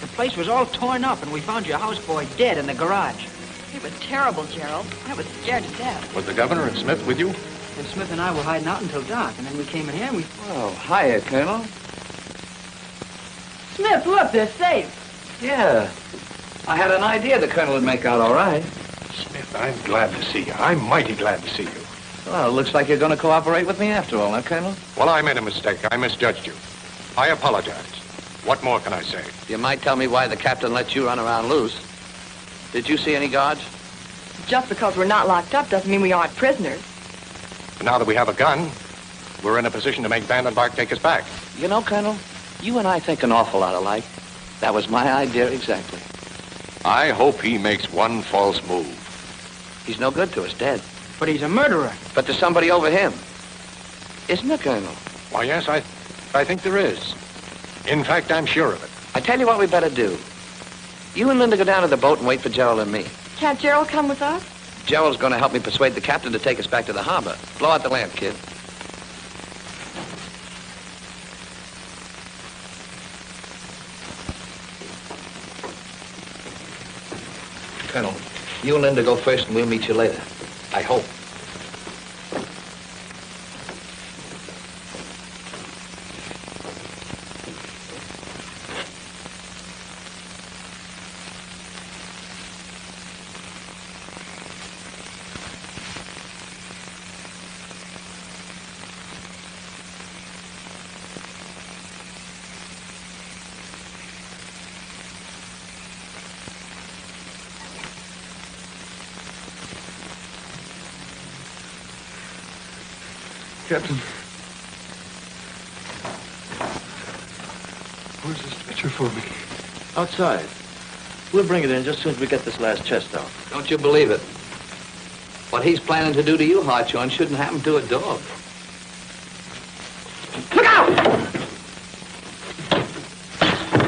The place was all torn up, and we found your houseboy dead in the garage. It was terrible, Gerald. I was scared to death. Was the governor and Smith with you? And Smith and I were hiding out until dark, and then we came in here and we... Oh, hiya, Colonel. Smith, look, they're safe. Yeah. I had an idea the Colonel would make out all right. Smith, I'm glad to see you. I'm mighty glad to see you. Well, looks like you're going to cooperate with me after all, huh, Colonel? Well, I made a mistake. I misjudged you. I apologize. What more can I say? You might tell me why the captain let you run around loose. Did you see any guards? Just because we're not locked up doesn't mean we aren't prisoners. But now that we have a gun, we're in a position to make Vandencook take us back. You know, Colonel, you and I think an awful lot alike. That was my idea exactly. I hope he makes one false move. He's no good to us, dead. But he's a murderer. But there's somebody over him. Isn't there, Colonel? Why, yes, I think there is. In fact, I'm sure of it. I tell you what we better do. You and Linda go down to the boat and wait for Gerald and me. Can't Gerald come with us? Gerald's going to help me persuade the captain to take us back to the harbor. Blow out the lamp, kid. Colonel, you and Linda go first and we'll meet you later. I hope. Captain. Where's the stretcher for me? Outside. We'll bring it in just as soon as we get this last chest out. Don't you believe it? What he's planning to do to you, Hartshorn, shouldn't happen to a dog. Look out!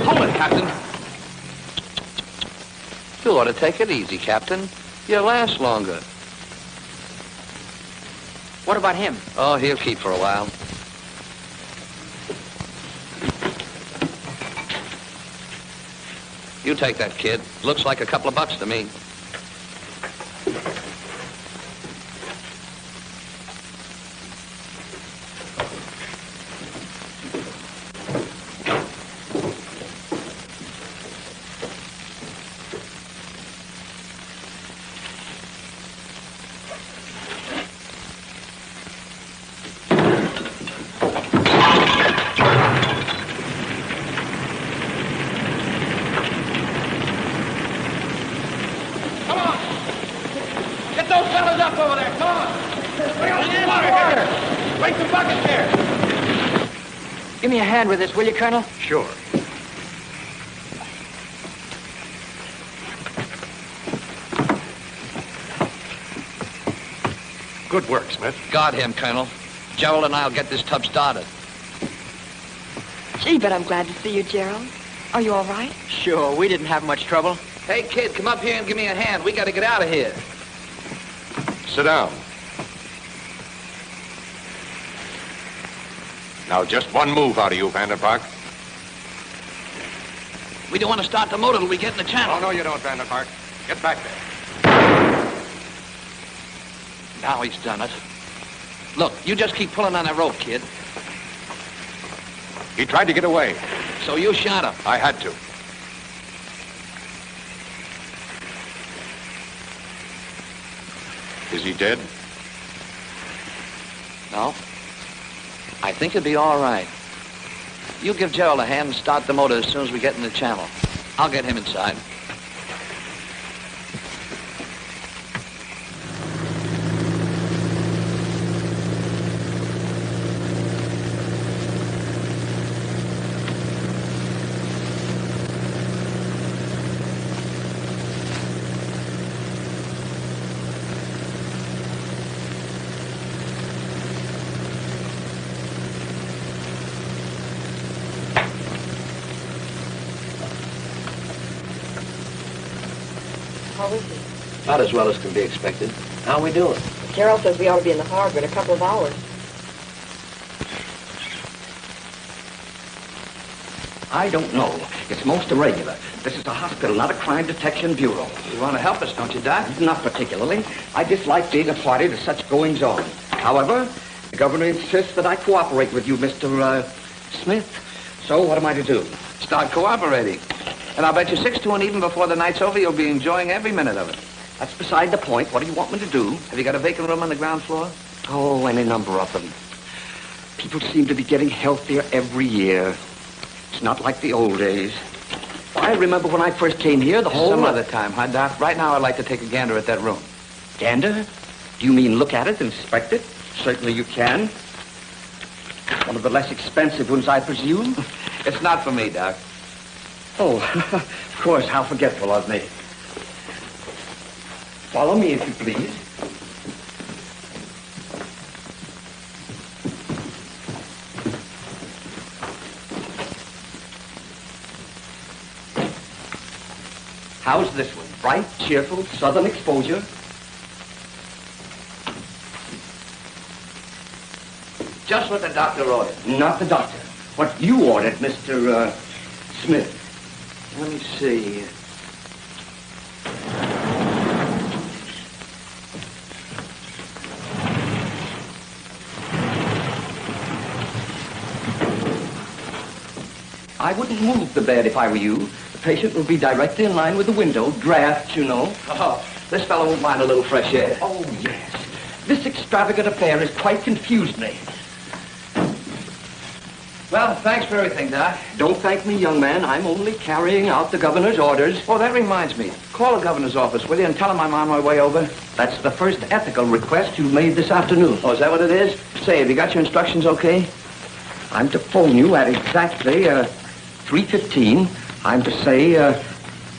Hold it, Captain. You ought to take it easy, Captain. You'll last longer. What about him? Oh, he'll keep for a while. You take that, kid. Looks like a couple of bucks to me. Give me a hand with this, will you, Colonel? Sure. Good work, Smith. Guard him, Colonel. Gerald and I'll get this tub started. Gee, but I'm glad to see you, Gerald. Are you all right? Sure, we didn't have much trouble. Hey, kid, come up here and give me a hand. We got to get out of here. Sit down. Now, just one move out of you, Vandercook. We don't want to start the motor till we get in the channel. Oh, no, you don't, Vandercook. Get back there. Now he's done it. Look, you just keep pulling on that rope, kid. He tried to get away. So you shot him? I had to. Is he dead? No. I think it'll be all right. You give Gerald a hand and start the motor as soon as we get in the channel. I'll get him inside. How is he? Not as well as can be expected. How we doing? Gerald says we ought to be in the harbor in a couple of hours. I don't know. It's most irregular. This is a hospital, not a crime detection bureau. You want to help us, don't you, Doc? Not particularly. I dislike being a party to such goings-on. However, the governor insists that I cooperate with you, Mr. Smith. So what am I to do? Start cooperating. And I'll bet you 6-1 even before the night's over, you'll be enjoying every minute of it. That's beside the point. What do you want me to do? Have you got a vacant room on the ground floor? Oh, any number of them. People seem to be getting healthier every year. It's not like the old days. I remember when I first came here, the whole... Some other time, huh, Doc? Right now, I'd like to take a gander at that room. Gander? Do you mean look at it, inspect it? Certainly you can. One of the less expensive ones, I presume? It's not for me, Doc. Oh, of course, how forgetful of me. Follow me, if you please. How's this one? Bright, cheerful, southern exposure? Just what the doctor ordered. Not the doctor. What you ordered, Mr. Smith. Let me see. I wouldn't move the bed if I were you. The patient will be directly in line with the window. Draft, you know. Oh, this fellow won't mind a little fresh air. Oh, yes. This extravagant affair has quite confused me. Well, thanks for everything, Doc. Don't thank me, young man. I'm only carrying out the governor's orders. Oh, that reminds me. Call the governor's office, will you, and tell him I'm on my way over? That's the first ethical request you've made this afternoon. Oh, is that what it is? Say, have you got your instructions okay? I'm to phone you at exactly 3:15. I'm to say,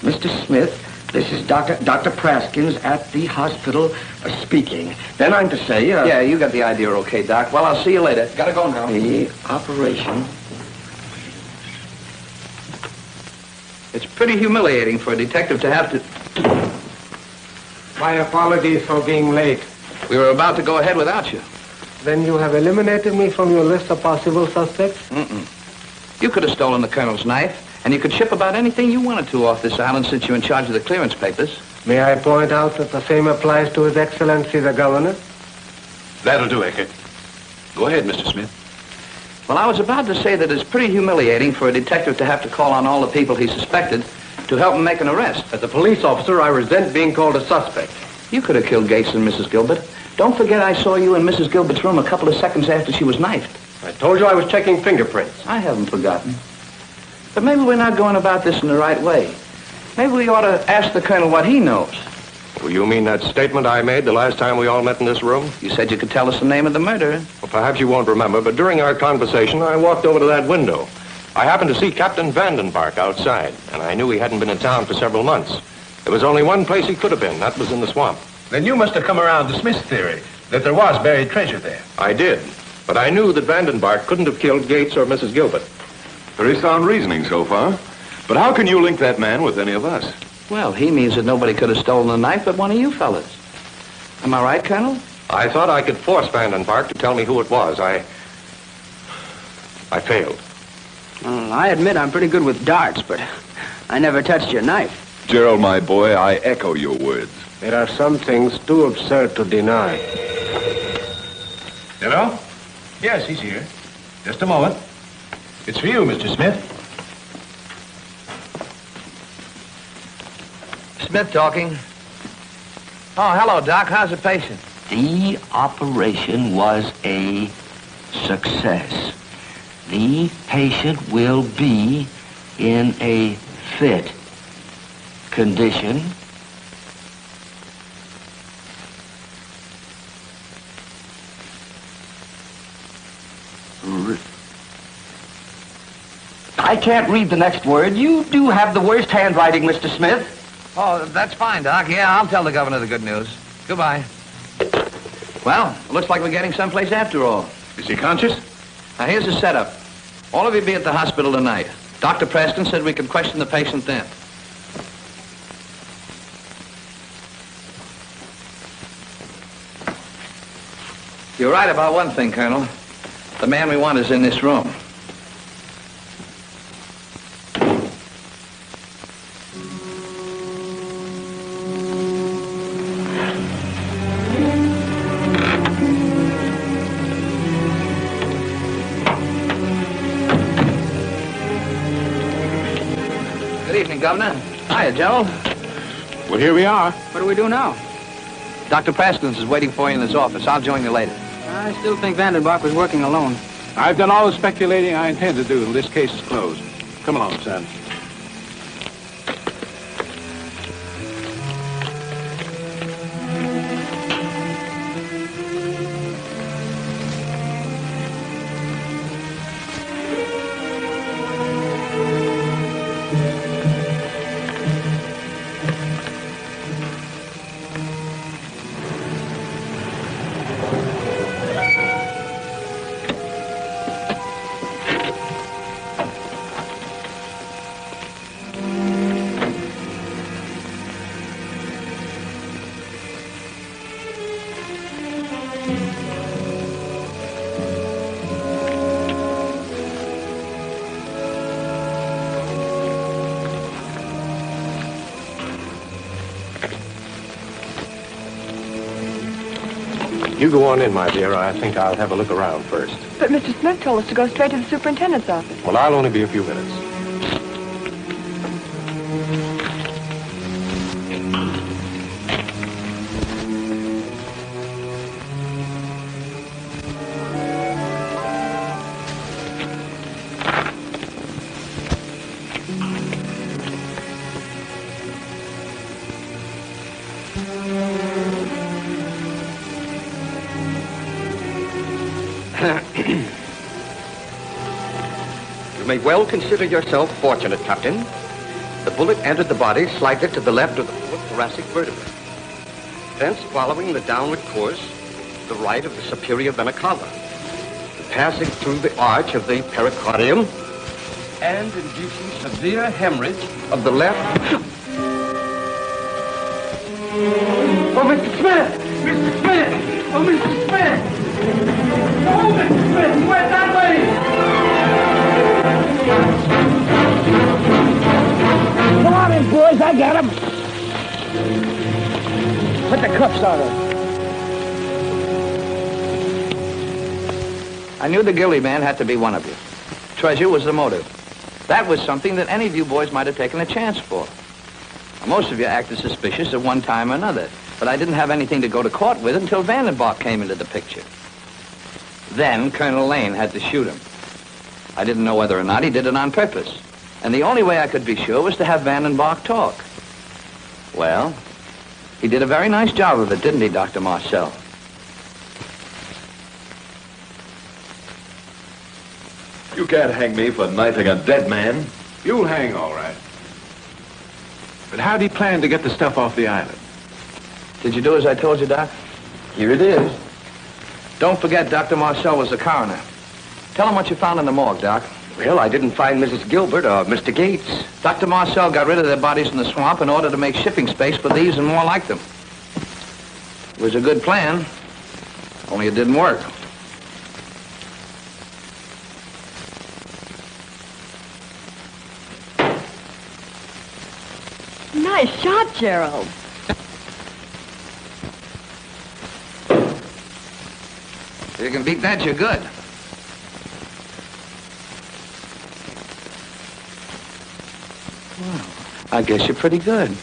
Mr. Smith, this is Dr. Praskins at the hospital speaking. Then I'm to say, Yeah, you got the idea okay, Doc. Well, I'll see you later. Gotta go now. The operation. It's pretty humiliating for a detective to have to... My apologies for being late. We were about to go ahead without you. Then you have eliminated me from your list of possible suspects? You could have stolen the colonel's knife, and you could ship about anything you wanted to off this island since you're in charge of the clearance papers. May I point out that the same applies to His Excellency the Governor? That'll do, Eckert. Go ahead, Mr. Smith. Well, I was about to say that it's pretty humiliating for a detective to have to call on all the people he suspected to help him make an arrest. As a police officer, I resent being called a suspect. You could have killed Gates and Mrs. Gilbert. Don't forget I saw you in Mrs. Gilbert's room a couple of seconds after she was knifed. I told you I was checking fingerprints. I haven't forgotten. But maybe we're not going about this in the right way. Maybe we ought to ask the colonel what he knows. Well, you mean that statement I made the last time we all met in this room? You said you could tell us the name of the murderer. Well, perhaps you won't remember, but during our conversation, I walked over to that window. I happened to see Captain Vandencook outside, and I knew he hadn't been in town for several months. There was only one place he could have been. That was in the swamp. Then you must have come around to Smith's theory that there was buried treasure there. I did, but I knew that Vandencook couldn't have killed Gates or Mrs. Gilbert. Very sound reasoning so far. But how can you link that man with any of us? Well, he means that nobody could have stolen the knife but one of you fellas. Am I right, Colonel? I thought I could force Vandencook to tell me who it was. I failed. Well, I admit I'm pretty good with darts, but I never touched your knife. Gerald, my boy, I echo your words. There are some things too absurd to deny. Hello? Yes, he's here. Just a moment. It's for you, Mr. Smith. Smith talking. Oh, hello, Doc. How's the patient? The operation was a success. The patient will be in a fit condition. I can't read the next word. You do have the worst handwriting, Mr. Smith. Oh, that's fine, Doc. Yeah, I'll tell the governor the good news. Goodbye. Well, it looks like we're getting someplace after all. Is he conscious? Now, here's the setup. All of you be at the hospital tonight. Dr. Preston said we could question the patient then. You're right about one thing, Colonel. The man we want is in this room. Good evening, Governor. Hiya, General. Well, here we are. What do we do now? Dr. Praskins is waiting for you in his office. I'll join you later. I still think Vandencook was working alone. I've done all the speculating I intend to do, and this case is closed. Come along, son. You go on in, my dear. I think I'll have a look around first. But Mr. Smith told us to go straight to the superintendent's office. Well, I'll only be a few minutes. You may well consider yourself fortunate, Captain. The bullet entered the body slightly to the left of the thoracic vertebra. Thence, following the downward course, the right of the superior vena cava, passing through the arch of the pericardium, and inducing severe hemorrhage of the left. Oh, Mr. Smith! Mr. Smith! Oh, Mr. Smith! Oh, Mr. Smith! He went that way! Come on in, boys. I got him. Put the cuffs on him. I knew the guilty man had to be one of you. Treasure was the motive. That was something that any of you boys might have taken a chance for. Most of you acted suspicious at one time or another, but I didn't have anything to go to court with until Vandercook came into the picture. Then Colonel Lane had to shoot him. I didn't know whether or not he did it on purpose, and the only way I could be sure was to have Vandercook talk. Well, he did a very nice job of it, didn't he, Dr. Marcel? You can't hang me for knifing a dead man. You'll hang all right. But how do you plan to get the stuff off the island? Did you do as I told you, Doc? Here it is. Don't forget Dr. Marcel was the coroner. Tell him what you found in the morgue, Doc. Well, I didn't find Mrs. Gilbert or Mr. Gates. Dr. Marcel got rid of their bodies in the swamp in order to make shipping space for these and more like them. It was a good plan, only it didn't work. Nice shot, Gerald. If you can beat that, you're good. Well, I guess you're pretty good.